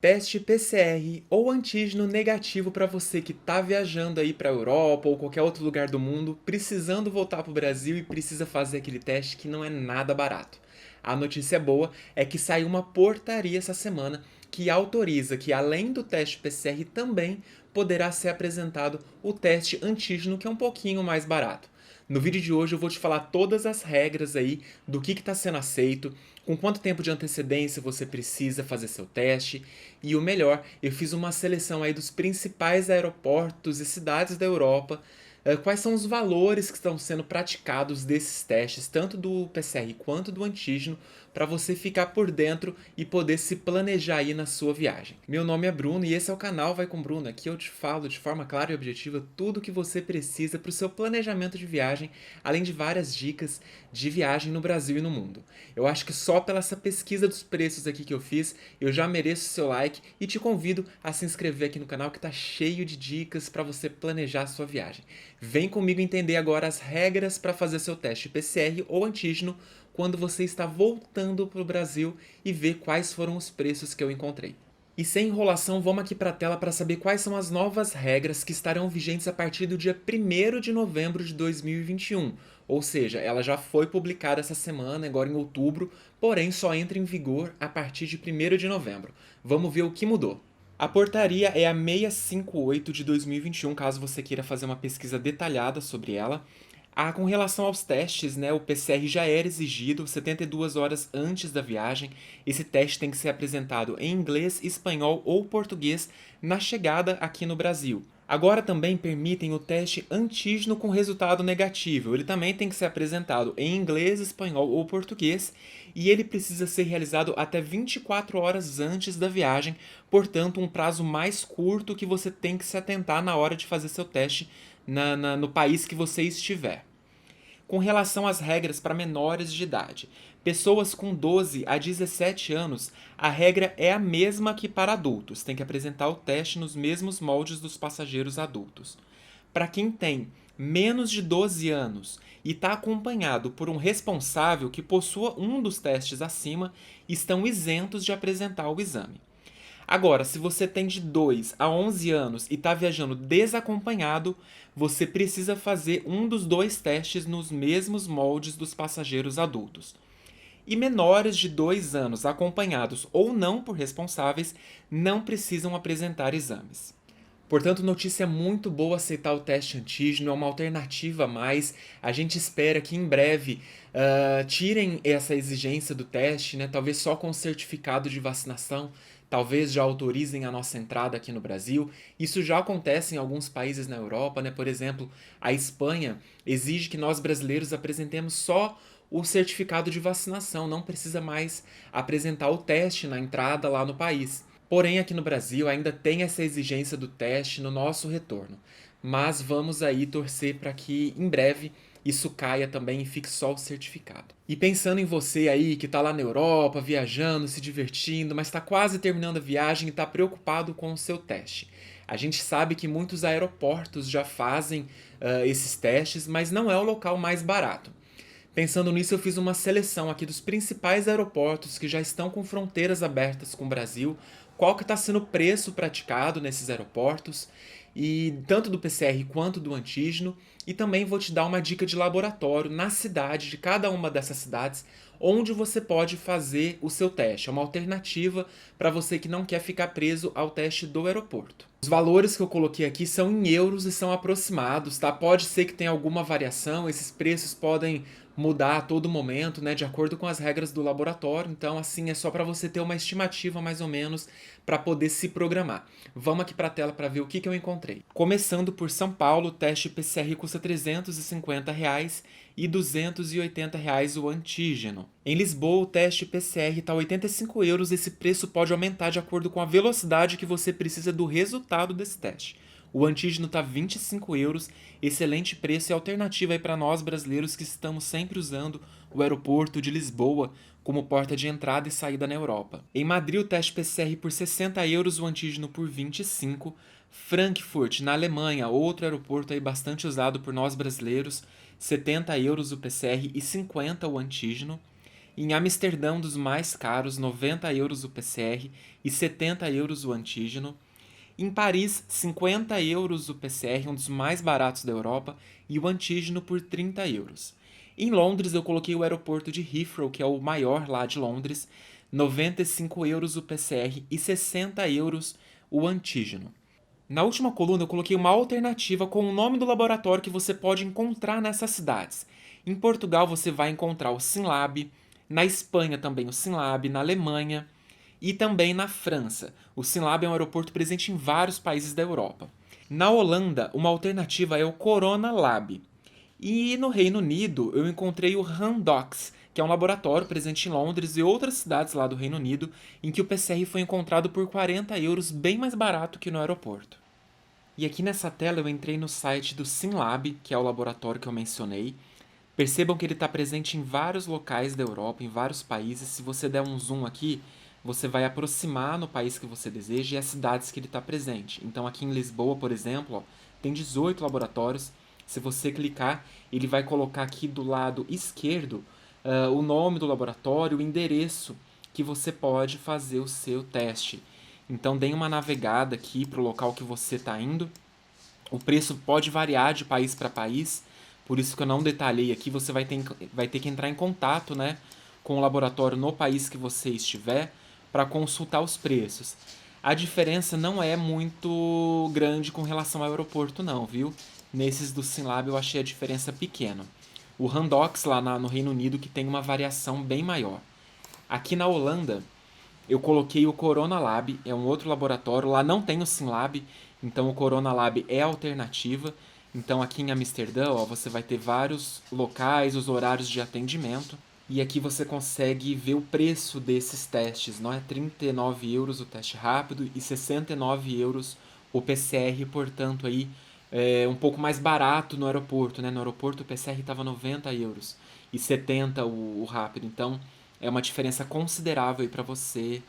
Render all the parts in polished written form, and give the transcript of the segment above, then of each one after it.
Teste PCR ou antígeno negativo para você que está viajando aí para a Europa ou qualquer outro lugar do mundo, precisando voltar para o Brasil e precisa fazer aquele teste que não é nada barato. A notícia boa é que saiu uma portaria essa semana que autoriza que, além do teste PCR, também poderá ser apresentado o teste antígeno, que é um pouquinho mais barato. No vídeo de hoje eu vou te falar todas as regras aí do que está sendo aceito, com quanto tempo de antecedência você precisa fazer seu teste e o melhor, eu fiz uma seleção aí dos principais aeroportos e cidades da Europa, quais são os valores que estão sendo praticados desses testes, tanto do PCR quanto do antígeno, para você ficar por dentro e poder se planejar aí na sua viagem. Meu nome é Bruno e esse é o canal Vai com Bruno. Aqui eu te falo de forma clara e objetiva tudo o que você precisa para o seu planejamento de viagem, além de várias dicas de viagem no Brasil e no mundo. Eu acho que só pela essa pesquisa dos preços aqui que eu fiz, eu já mereço o seu like e te convido a se inscrever aqui no canal que está cheio de dicas para você planejar a sua viagem. Vem comigo entender agora as regras para fazer seu teste PCR ou antígeno quando você está voltando para o Brasil e ver quais foram os preços que eu encontrei. E sem enrolação, vamos aqui para a tela para saber quais são as novas regras que estarão vigentes a partir do dia 1º de novembro de 2021. Ou seja, ela já foi publicada essa semana, agora em outubro, porém só entra em vigor a partir de 1º de novembro. Vamos ver o que mudou. A portaria é a 658 de 2021, caso você queira fazer uma pesquisa detalhada sobre ela. Com relação aos testes, né, o PCR já era exigido 72 horas antes da viagem. Esse teste tem que ser apresentado em inglês, espanhol ou português na chegada aqui no Brasil. Agora também permitem o teste antígeno com resultado negativo. Ele também tem que ser apresentado em inglês, espanhol ou português e ele precisa ser realizado até 24 horas antes da viagem, portanto, um prazo mais curto que você tem que se atentar na hora de fazer seu teste no país que você estiver. Com relação às regras para menores de idade, pessoas com 12 a 17 anos, a regra é a mesma que para adultos, tem que apresentar o teste nos mesmos moldes dos passageiros adultos. Para quem tem menos de 12 anos e está acompanhado por um responsável que possua um dos testes acima, estão isentos de apresentar o exame. Agora, se você tem de 2 a 11 anos e está viajando desacompanhado, você precisa fazer um dos dois testes nos mesmos moldes dos passageiros adultos. E menores de 2 anos acompanhados ou não por responsáveis não precisam apresentar exames. Portanto, notícia muito boa aceitar o teste antígeno, é uma alternativa a mais. A gente espera que em breve tirem essa exigência do teste, né? Talvez só com o certificado de vacinação, talvez já autorizem a nossa entrada aqui no Brasil. Isso já acontece em alguns países na Europa, né? Por exemplo, a Espanha exige que nós brasileiros apresentemos só o certificado de vacinação, não precisa mais apresentar o teste na entrada lá no país. Porém, aqui no Brasil ainda tem essa exigência do teste no nosso retorno. Mas vamos aí torcer para que em breve isso caia também e fique só o certificado. E pensando em você aí que está lá na Europa, viajando, se divertindo, mas está quase terminando a viagem e está preocupado com o seu teste. A gente sabe que muitos aeroportos já fazem esses testes, mas não é o local mais barato. Pensando nisso, eu fiz uma seleção aqui dos principais aeroportos que já estão com fronteiras abertas com o Brasil, qual que está sendo o preço praticado nesses aeroportos, e tanto do PCR quanto do antígeno, e também vou te dar uma dica de laboratório na cidade, de cada uma dessas cidades, onde você pode fazer o seu teste. É uma alternativa para você que não quer ficar preso ao teste do aeroporto. Os valores que eu coloquei aqui são em euros e são aproximados, tá? Pode ser que tenha alguma variação, esses preços podem mudar a todo momento, né, de acordo com as regras do laboratório. Então, assim, é só para você ter uma estimativa mais ou menos para poder se programar. Vamos aqui para a tela para ver o que eu encontrei. Começando por São Paulo, o teste PCR custa R$ 350 e R$ 280 o antígeno. Em Lisboa, o teste PCR está 85 euros. Esse preço pode aumentar de acordo com a velocidade que você precisa do resultado desse teste. O antígeno está 25 euros, excelente preço e alternativa aí para nós brasileiros que estamos sempre usando o aeroporto de Lisboa como porta de entrada e saída na Europa. Em Madrid, o teste PCR por 60 euros, o antígeno por 25. Frankfurt, na Alemanha, outro aeroporto aí bastante usado por nós brasileiros, 70 euros o PCR e 50 o antígeno. Em Amsterdã, um dos mais caros, 90 euros o PCR e 70 euros o antígeno. Em Paris, 50 euros o PCR, um dos mais baratos da Europa, e o antígeno por 30 euros. Em Londres, eu coloquei o aeroporto de Heathrow, que é o maior lá de Londres, 95 euros o PCR e 60 euros o antígeno. Na última coluna, eu coloquei uma alternativa com o nome do laboratório que você pode encontrar nessas cidades. Em Portugal, você vai encontrar o SYNLAB, na Espanha também o SYNLAB, na Alemanha e também na França. O SYNLAB é um aeroporto presente em vários países da Europa. Na Holanda, uma alternativa é o Corona Lab. E no Reino Unido, eu encontrei o Randox, que é um laboratório presente em Londres e outras cidades lá do Reino Unido, em que o PCR foi encontrado por 40 euros, bem mais barato que no aeroporto. E aqui nessa tela eu entrei no site do SYNLAB, que é o laboratório que eu mencionei. Percebam que ele está presente em vários locais da Europa, em vários países. Se você der um zoom aqui, você vai aproximar no país que você deseja e as cidades que ele está presente. Então aqui em Lisboa, por exemplo, ó, tem 18 laboratórios. Se você clicar, ele vai colocar aqui do lado esquerdo o nome do laboratório, o endereço que você pode fazer o seu teste. Então, dê uma navegada aqui para o local que você está indo. O preço pode variar de país para país, por isso que eu não detalhei aqui. Você vai ter que entrar em contato, né, com o laboratório no país que você estiver para consultar os preços. A diferença não é muito grande com relação ao aeroporto, não, viu? Nesses do SYNLAB eu achei a diferença pequena. O Randox lá no Reino Unido que tem uma variação bem maior. Aqui na Holanda, eu coloquei o Corona Lab, é um outro laboratório. Lá não tem o SYNLAB, então o Corona Lab é a alternativa. Então aqui em Amsterdã, ó, você vai ter vários locais, os horários de atendimento. E aqui você consegue ver o preço desses testes, não é? 39 euros o teste rápido e 69 euros o PCR, portanto aí um pouco mais barato no aeroporto, né? No aeroporto o PCR estava 90 euros e 70 o rápido, então é uma diferença considerável aí para você,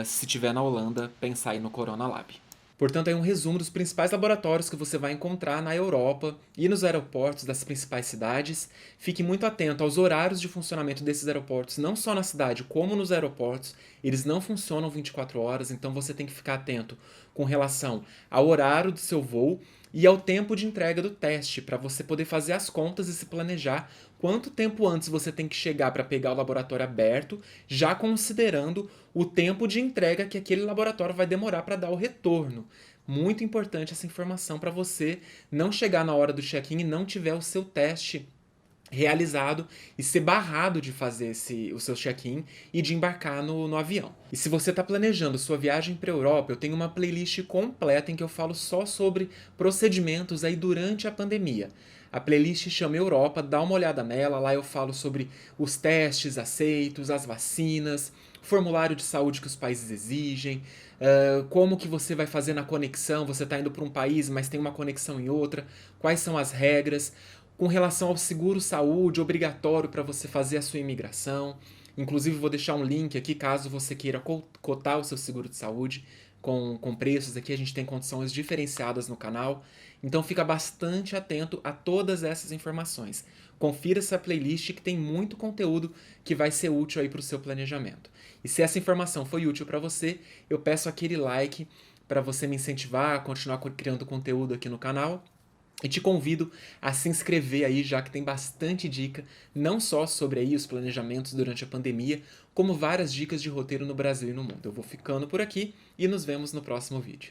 se estiver na Holanda, pensar aí no Corona Lab. Portanto, é um resumo dos principais laboratórios que você vai encontrar na Europa e nos aeroportos das principais cidades. Fique muito atento aos horários de funcionamento desses aeroportos, não só na cidade como nos aeroportos. Eles não funcionam 24 horas, então você tem que ficar atento com relação ao horário do seu voo e ao tempo de entrega do teste, para você poder fazer as contas e se planejar quanto tempo antes você tem que chegar para pegar o laboratório aberto, já considerando o tempo de entrega que aquele laboratório vai demorar para dar o retorno. Muito importante essa informação para você não chegar na hora do check-in e não tiver o seu teste realizado e ser barrado de fazer o seu check-in e de embarcar no avião. E se você está planejando sua viagem para a Europa, eu tenho uma playlist completa em que eu falo só sobre procedimentos aí durante a pandemia. A playlist chama Europa, dá uma olhada nela, lá eu falo sobre os testes aceitos, as vacinas, formulário de saúde que os países exigem, como que você vai fazer na conexão, você está indo para um país, mas tem uma conexão em outra, quais são as regras, com relação ao seguro-saúde obrigatório para você fazer a sua imigração. Inclusive, vou deixar um link aqui caso você queira cotar o seu seguro de saúde com preços. Aqui a gente tem condições diferenciadas no canal. Então, fica bastante atento a todas essas informações. Confira essa playlist que tem muito conteúdo que vai ser útil aí para o seu planejamento. E se essa informação foi útil para você, eu peço aquele like para você me incentivar a continuar criando conteúdo aqui no canal. E te convido a se inscrever aí, já que tem bastante dica, não só sobre aí os planejamentos durante a pandemia, como várias dicas de roteiro no Brasil e no mundo. Eu vou ficando por aqui e nos vemos no próximo vídeo.